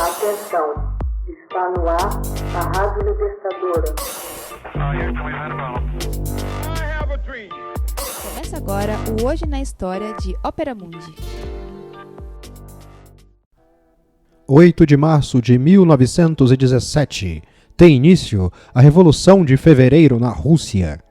Atenção, está no ar a Rádio Libertadora. Começa agora o Hoje na História de Ópera Mundi. 8 de março de 1917. Tem início a Revolução de Fevereiro na Rússia.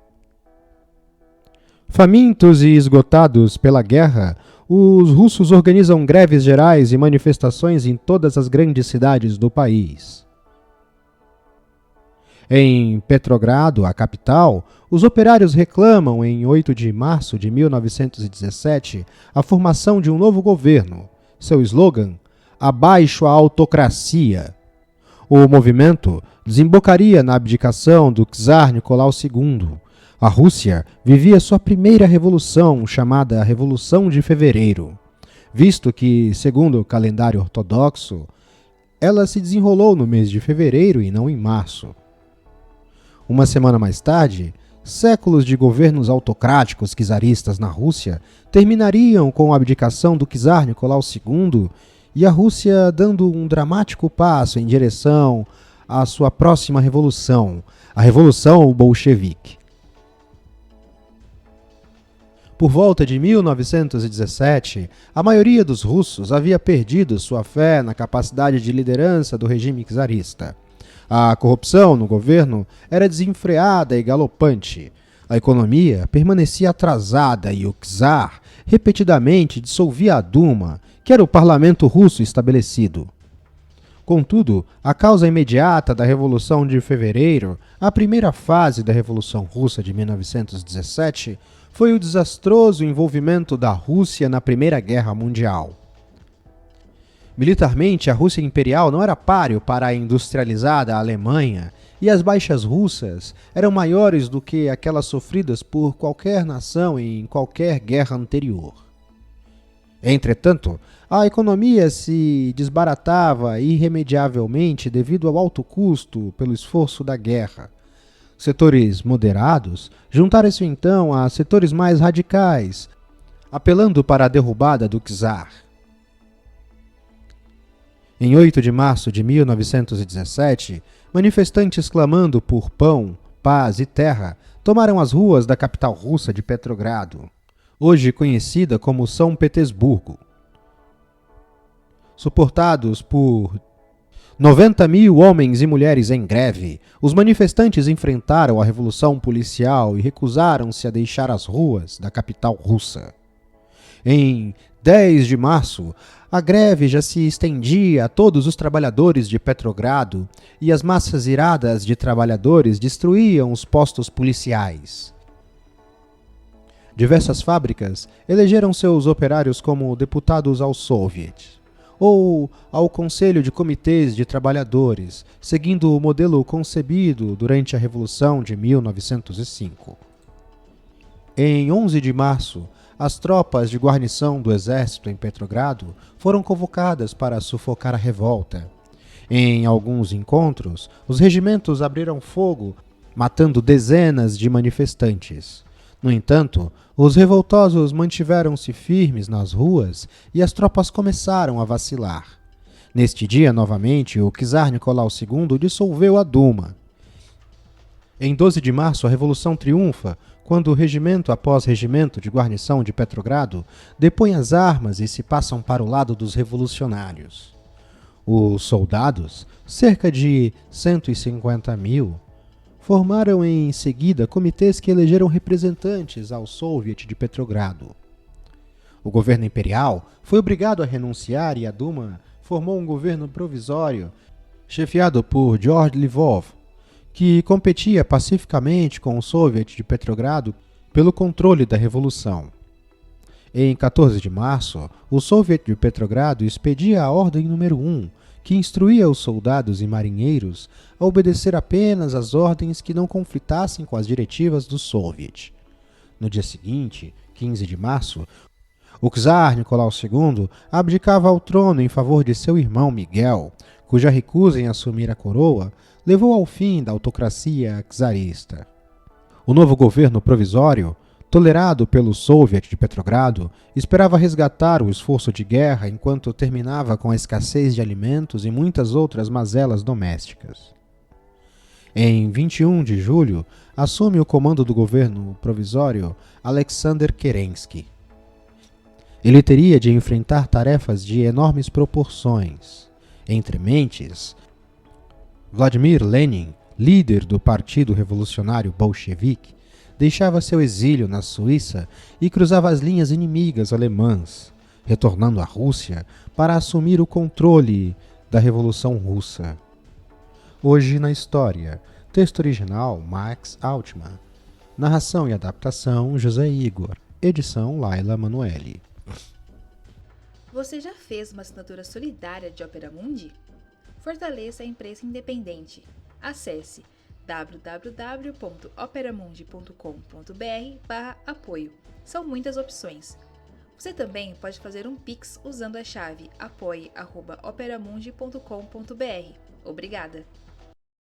Famintos e esgotados pela guerra, os russos organizam greves gerais e manifestações em todas as grandes cidades do país. Em Petrogrado, a capital, os operários reclamam, em 8 de março de 1917, a formação de um novo governo. Seu slogan: Abaixo a autocracia. O movimento desembocaria na abdicação do czar Nicolau II. A Rússia vivia sua primeira revolução, chamada Revolução de Fevereiro, visto que, segundo o calendário ortodoxo, ela se desenrolou no mês de fevereiro e não em março. Uma semana mais tarde, séculos de governos autocráticos czaristas na Rússia terminariam com a abdicação do czar Nicolau II e a Rússia dando um dramático passo em direção à sua próxima revolução, a Revolução Bolchevique. Por volta de 1917, a maioria dos russos havia perdido sua fé na capacidade de liderança do regime czarista. A corrupção no governo era desenfreada e galopante. A economia permanecia atrasada e o czar repetidamente dissolvia a Duma, que era o parlamento russo estabelecido. Contudo, a causa imediata da Revolução de Fevereiro, a primeira fase da Revolução Russa de 1917, foi o desastroso envolvimento da Rússia na Primeira Guerra Mundial. Militarmente, a Rússia imperial não era páreo para a industrializada Alemanha, e as baixas russas eram maiores do que aquelas sofridas por qualquer nação em qualquer guerra anterior. Entretanto, a economia se desbaratava irremediavelmente devido ao alto custo pelo esforço da guerra. Setores moderados juntaram-se então a setores mais radicais, apelando para a derrubada do czar. Em 8 de março de 1917, manifestantes clamando por pão, paz e terra tomaram as ruas da capital russa de Petrogrado, hoje conhecida como São Petersburgo. Suportados por 90.000 homens e mulheres em greve, os manifestantes enfrentaram a revolução policial e recusaram-se a deixar as ruas da capital russa. Em 10 de março, a greve já se estendia a todos os trabalhadores de Petrogrado e as massas iradas de trabalhadores destruíam os postos policiais. Diversas fábricas elegeram seus operários como deputados ao Soviet ou ao Conselho de Comitês de Trabalhadores, seguindo o modelo concebido durante a Revolução de 1905. Em 11 de março, as tropas de guarnição do exército em Petrogrado foram convocadas para sufocar a revolta. Em alguns encontros, os regimentos abriram fogo, matando dezenas de manifestantes. No entanto, os revoltosos mantiveram-se firmes nas ruas e as tropas começaram a vacilar. Neste dia, novamente, o czar Nicolau II dissolveu a Duma. Em 12 de março, a Revolução triunfa, quando regimento após regimento de guarnição de Petrogrado depõe as armas e se passam para o lado dos revolucionários. Os soldados, cerca de 150.000, formaram em seguida comitês que elegeram representantes ao Soviet de Petrogrado. O governo imperial foi obrigado a renunciar e a Duma formou um governo provisório, chefiado por Georgy Lvov, que competia pacificamente com o Soviet de Petrogrado pelo controle da revolução. Em 14 de março, o Soviet de Petrogrado expedia a Ordem número 1, que instruía os soldados e marinheiros a obedecer apenas às ordens que não conflitassem com as diretivas do Soviet. No dia seguinte, 15 de março, o czar Nicolau II abdicava ao trono em favor de seu irmão Miguel, cuja recusa em assumir a coroa levou ao fim da autocracia czarista. O novo governo provisório tolerado pelo Soviet de Petrogrado, esperava resgatar o esforço de guerra enquanto terminava com a escassez de alimentos e muitas outras mazelas domésticas. Em 21 de julho, assume o comando do governo provisório Alexander Kerensky. Ele teria de enfrentar tarefas de enormes proporções. Entre mentes, Vladimir Lenin, líder do Partido Revolucionário Bolchevique, deixava seu exílio na Suíça e cruzava as linhas inimigas alemãs, retornando à Rússia para assumir o controle da Revolução Russa. Hoje na História. Texto original Max Altman. Narração e adaptação José Igor. Edição Laila Manoeli. Você já fez uma assinatura solidária de Opera Mundi? Fortaleça a imprensa independente. Acesse www.operamundi.com.br/apoio. São muitas opções. Você também pode fazer um Pix usando a chave apoie@operamundi.com.br. Obrigada!